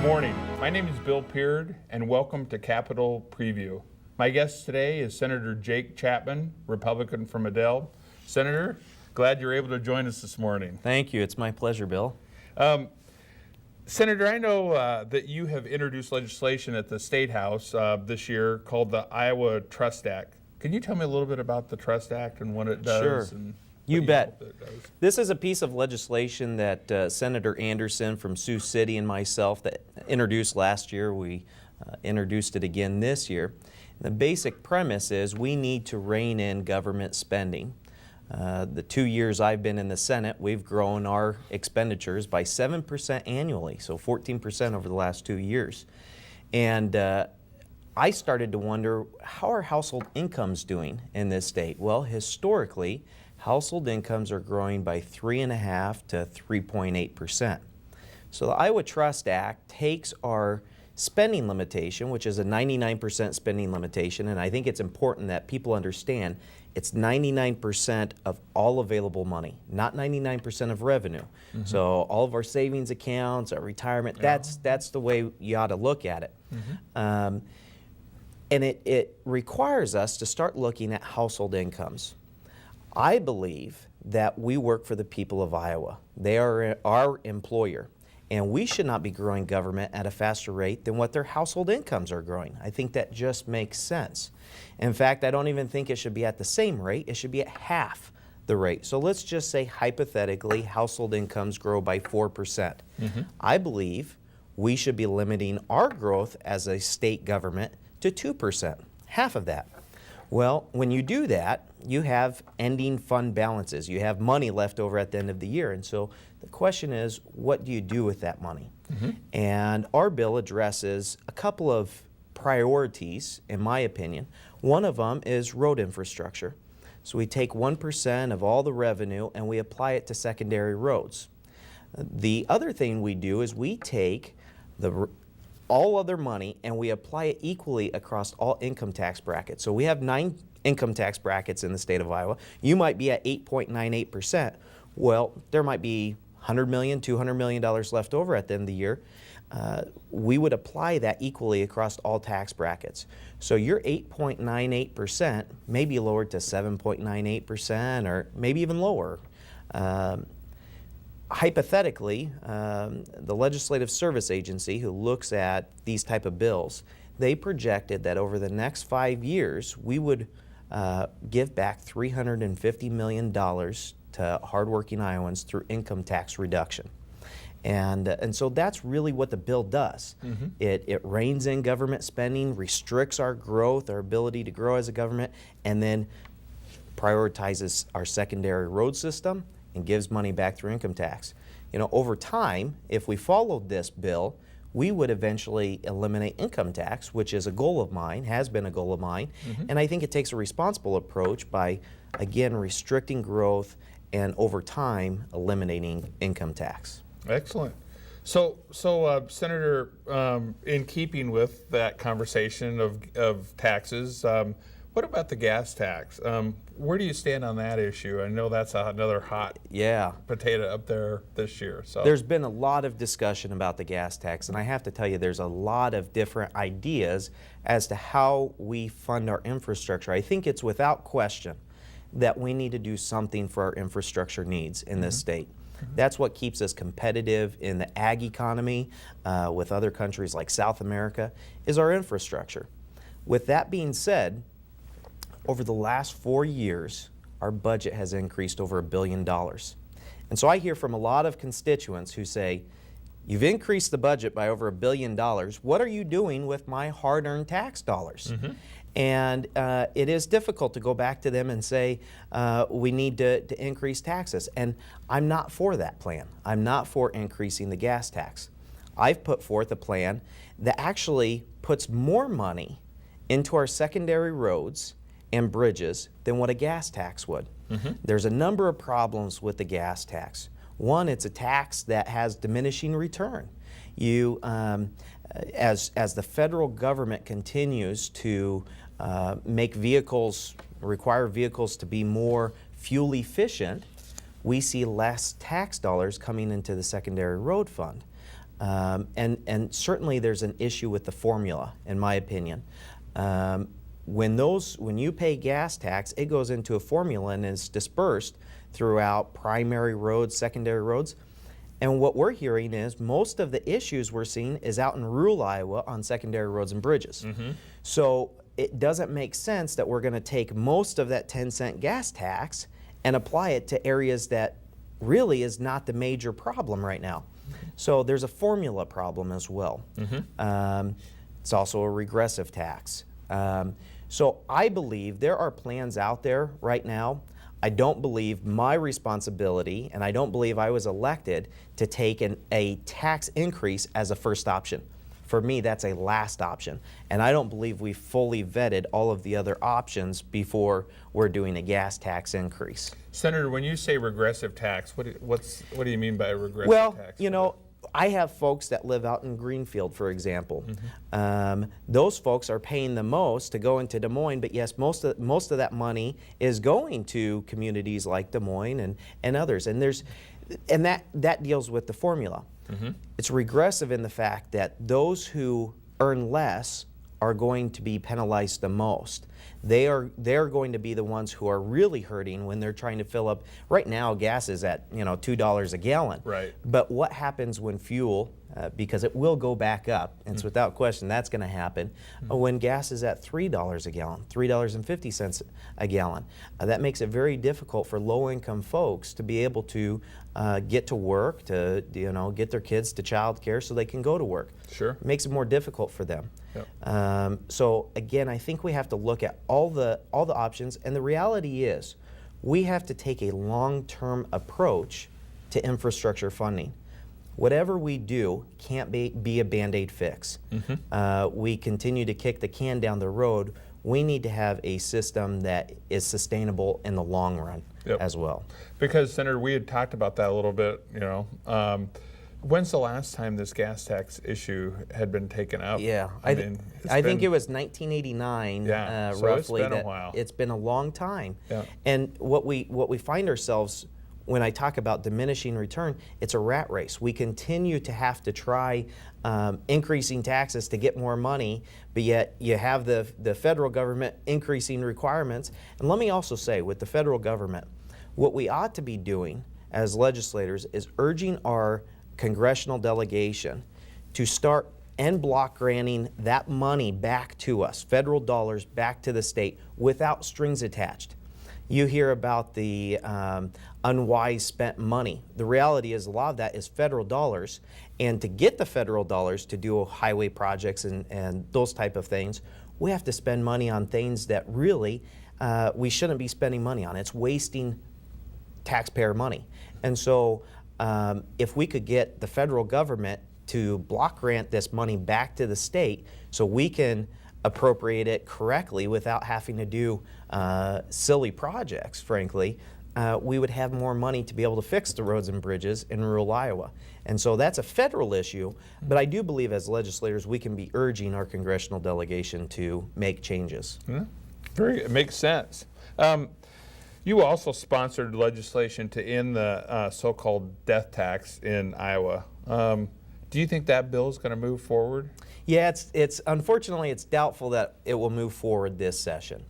morning. My name is Bill Peard, and welcome to Capitol Preview. My guest today is Senator Jake Chapman, Republican from Adel. Senator, glad you're able to join us this morning. Thank you. It's my pleasure, Bill. Senator, I know that you have introduced legislation at the State House this year called the Iowa Trust Act. Can you tell me a little bit about the Trust Act and what it does? Sure. And You what bet. hope that it does? This is a piece of legislation that Senator Anderson from Sioux City and myself that introduced last year. We introduced it again this year. The basic premise is we need to rein in government spending. The 2 years I've been in the Senate, we've grown our expenditures by 7% annually, so 14% over the last 2 years. And I started to wonder, how are household incomes doing in this state? Well, historically, household incomes are growing by 3.5% to 3.8%. So the Iowa Trust Act takes our spending limitation, which is a 99% spending limitation, and I think it's important that people understand it's 99% of all available money, not 99% of revenue. Mm-hmm. So all of our savings accounts, our retirement, that's the way you ought to look at it. Mm-hmm. And it requires us to start looking at household incomes. I believe that we work for the people of Iowa. They are our employer, and we should not be growing government at a faster rate than what their household incomes are growing. I think that just makes sense. In fact, I don't even think it should be at the same rate. It should be at half the rate. So let's just say hypothetically household incomes grow by 4%. Mm-hmm. I believe we should be limiting our growth as a state government to 2%, half of that. Well, when you do that, you have ending fund balances. You have money left over at the end of the year. And so the question is, what do you do with that money? Mm-hmm. And our bill addresses a couple of priorities, in my opinion. One of them is road infrastructure. So we take 1% of all the revenue and we apply it to secondary roads. The other thing we do is we take all other money and we apply it equally across all income tax brackets. So we have 9 income tax brackets in the state of Iowa. You might be at 8.98%. Well, there might be $100 million, $200 million left over at the end of the year. We would apply that equally across all tax brackets. So your 8.98% may be lowered to 7.98% or maybe even lower. Hypothetically, the Legislative Service Agency, who looks at these type of bills, they projected that over the next 5 years, we would give back $350 million to hardworking Iowans through income tax reduction. And so that's really what the bill does. Mm-hmm. It reins in government spending, restricts our growth, our ability to grow as a government, and then prioritizes our secondary road system and gives money back through income tax. You know, over time, if we followed this bill, we would eventually eliminate income tax, which is a goal of mine, has been a goal of mine, mm-hmm. and I think it takes a responsible approach by, again, restricting growth and over time eliminating income tax. Excellent. So Senator, in keeping with that conversation of taxes, what about the gas tax? Where do you stand on that issue? I know that's another hot potato up there this year. So there's been a lot of discussion about the gas tax, and I have to tell you there's a lot of different ideas as to how we fund our infrastructure. I think it's without question that we need to do something for our infrastructure needs in this state. That's what keeps us competitive in the ag economy with other countries like South America, is our infrastructure. With that being said, over the last 4 years, our budget has increased over $1 billion. And so I hear from a lot of constituents who say, you've increased the budget by over $1 billion. What are you doing with my hard-earned tax dollars? Mm-hmm. And it is difficult to go back to them and say, we need to increase taxes. And I'm not for that plan. I'm not for increasing the gas tax. I've put forth a plan that actually puts more money into our secondary roads and bridges than what a gas tax would. Mm-hmm. There's a number of problems with the gas tax. One, it's a tax that has diminishing return. You, as the federal government continues to require vehicles to be more fuel efficient, we see less tax dollars coming into the secondary road fund. And certainly there's an issue with the formula, in my opinion. When you pay gas tax, it goes into a formula and is dispersed throughout primary roads, secondary roads. And what we're hearing is most of the issues we're seeing is out in rural Iowa on secondary roads and bridges. So it doesn't make sense that we're going to take most of that 10-cent gas tax and apply it to areas that really is not the major problem right now. So there's a formula problem as well. It's also a regressive tax. So I believe there are plans out there right now. I don't believe my responsibility, and I don't believe I was elected to take a tax increase as a first option. For me, that's a last option. And I don't believe we fully vetted all of the other options before we're doing a gas tax increase. Senator, when you say regressive tax, what do you mean by a regressive Well, tax? you know, I have folks that live out in Greenfield, for example. Those folks are paying the most to go into Des Moines, but yes, most of that money is going to communities like Des Moines and others. And that deals with the formula. It's regressive in the fact that those who earn less are going to be penalized the most. They're going to be the ones who are really hurting when they're trying to fill up. Right now, gas is at $2 a gallon. Right. But what happens when fuel, because it will go back up, and it's without question that's going to happen, when gas is at $3 a gallon, $3.50 a gallon. That makes it very difficult for low-income folks to be able to get to work, to get their kids to child care so they can go to work. Sure. It makes it more difficult for them. Yep. So again, I think we have to look at all the options, and the reality is we have to take a long-term approach to infrastructure funding. Whatever we do can't be a Band-Aid fix. We continue to kick the can down the road. We need to have a system that is sustainable in the long run as well. Because, Senator, we had talked about that a little bit, when's the last time this gas tax issue had been taken up? Yeah, I think it was 1989, so roughly. it's been a while. It's been a long time. Yeah. And what we find ourselves, when I talk about diminishing return, it's a rat race. We continue to have to try increasing taxes to get more money, but yet you have the federal government increasing requirements. And let me also say, with the federal government, what we ought to be doing as legislators is urging our congressional delegation to start and block granting that money back to us, federal dollars back to the state without strings attached. You hear about the unwise spent money. The reality is a lot of that is federal dollars, and to get the federal dollars to do highway projects and those type of things, we have to spend money on things that really we shouldn't be spending money on. It's wasting taxpayer money. And so if we could get the federal government to block grant this money back to the state so we can appropriate it correctly without having to do silly projects, frankly, we would have more money to be able to fix the roads and bridges in rural Iowa. And so that's a federal issue, but I do believe as legislators we can be urging our congressional delegation to make changes. It makes sense. You also sponsored legislation to end the so-called death tax in Iowa. Do you think that bill is going to move forward? Yeah, it's unfortunately it's doubtful that it will move forward this session.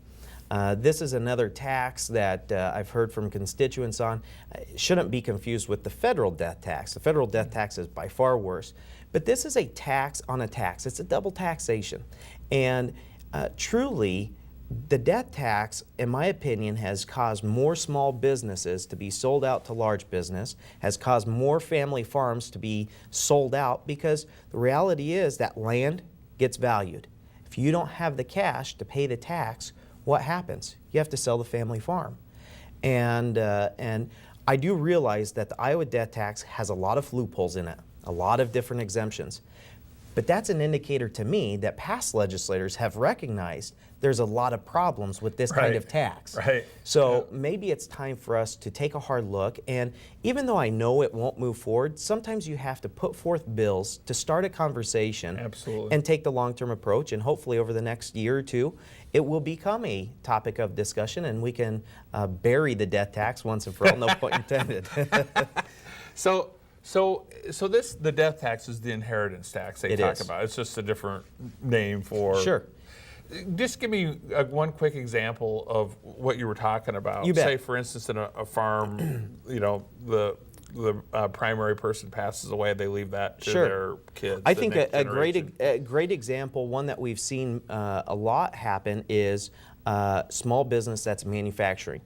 This is another tax that I've heard from constituents on. It shouldn't be confused with the federal death tax. The federal death tax is by far worse. But this is a tax on a tax. It's a double taxation. And truly, the death tax, in my opinion, has caused more small businesses to be sold out to large business, has caused more family farms to be sold out, because the reality is that land gets valued. If you don't have the cash to pay the tax, what happens? You have to sell the family farm. And I do realize that the Iowa death tax has a lot of loopholes in it, a lot of different exemptions. But that's an indicator to me that past legislators have recognized there's a lot of problems with this kind of tax. Right. So maybe it's time for us to take a hard look. And even though I know it won't move forward, sometimes you have to put forth bills to start a conversation. Absolutely. And take the long-term approach. And hopefully over the next year or two, it will become a topic of discussion and we can bury the death tax once and for all, no point intended. So So the death tax is the inheritance tax they It talk is. about. It's just a different name for. Sure. Just give me one quick example of what you were talking about. You bet. Say, for instance, in a farm, the primary person passes away, they leave that to Sure. their kids. I the think next a generation. great example, one that we've seen a lot happen, is small business that's manufacturing.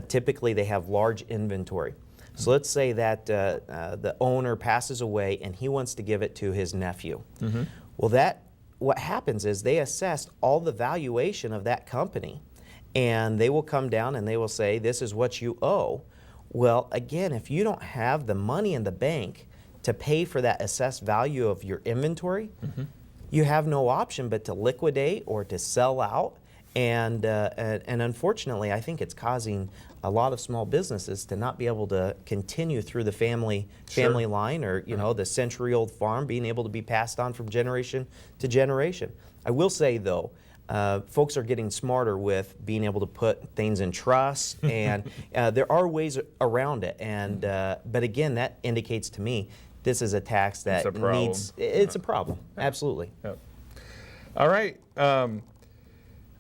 Typically, they have large inventory. So let's say that the owner passes away and he wants to give it to his nephew. Mm-hmm. Well, what happens is they assess all the valuation of that company, and they will come down and they will say, this is what you owe. Well, again, if you don't have the money in the bank to pay for that assessed value of your inventory, Mm-hmm. you have no option but to liquidate or to sell out. And unfortunately, I think it's causing a lot of small businesses to not be able to continue through the family line, or the century-old farm being able to be passed on from generation to generation. I will say though, folks are getting smarter with being able to put things in trust, and there are ways around it. And but again, that indicates to me this is a tax that It's a problem. it's a problem. Absolutely. Yep. All right.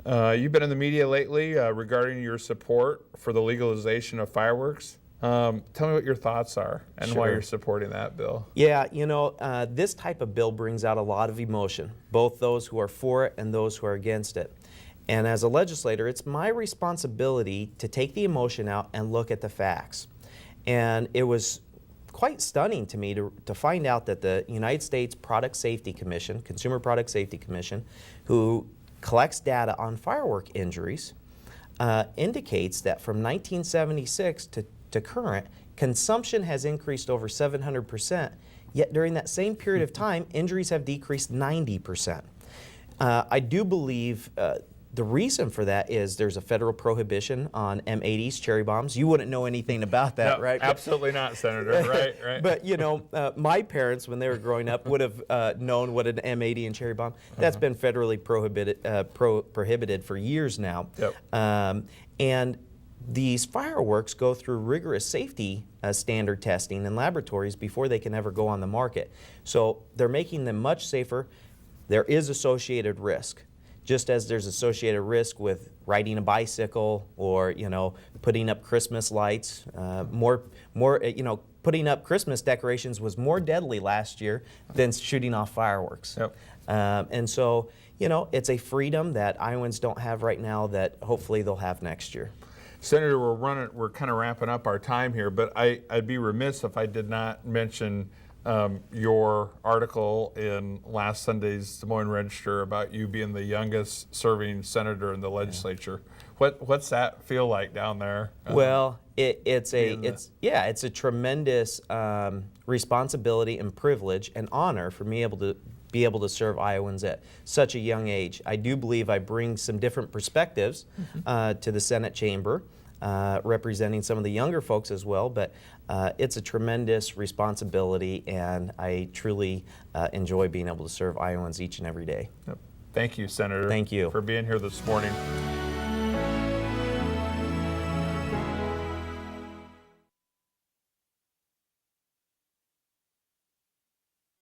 You've been in the media lately regarding your support for the legalization of fireworks. Tell me what your thoughts are and why Sure. you're supporting that bill. Yeah, this type of bill brings out a lot of emotion, both those who are for it and those who are against it. And as a legislator, it's my responsibility to take the emotion out and look at the facts. And it was quite stunning to me to find out that the United States Product Safety Commission, Consumer Product Safety Commission, who collects data on firework injuries, indicates that from 1976 to current, consumption has increased over 700%, yet during that same period of time, injuries have decreased 90%. I do believe the reason for that is there's a federal prohibition on M80s, cherry bombs. You wouldn't know anything about that, No, right? absolutely not, Senator. Right. But my parents, when they were growing up, would have known what an M80 and cherry bomb. That's been federally prohibited for years now. Yep. And these fireworks go through rigorous safety standard testing in laboratories before they can ever go on the market. So they're making them much safer. There is associated risk. Just as there's associated risk with riding a bicycle or putting up Christmas lights, putting up Christmas decorations was more deadly last year than shooting off fireworks. Yep. And so it's a freedom that Iowans don't have right now that hopefully they'll have next year. Senator, we're kind of wrapping up our time here, but I'd be remiss if I did not mention your article in last Sunday's Des Moines Register about you being the youngest serving senator in the legislature. What's that feel like down there? Well, it's a tremendous responsibility and privilege and honor for me to be able to serve Iowans at such a young age. I do believe I bring some different perspectives to the Senate chamber, representing some of the younger folks as well, but it's a tremendous responsibility, and I truly enjoy being able to serve Iowans each and every day. Yep. Thank you, Senator. Thank you. For being here this morning.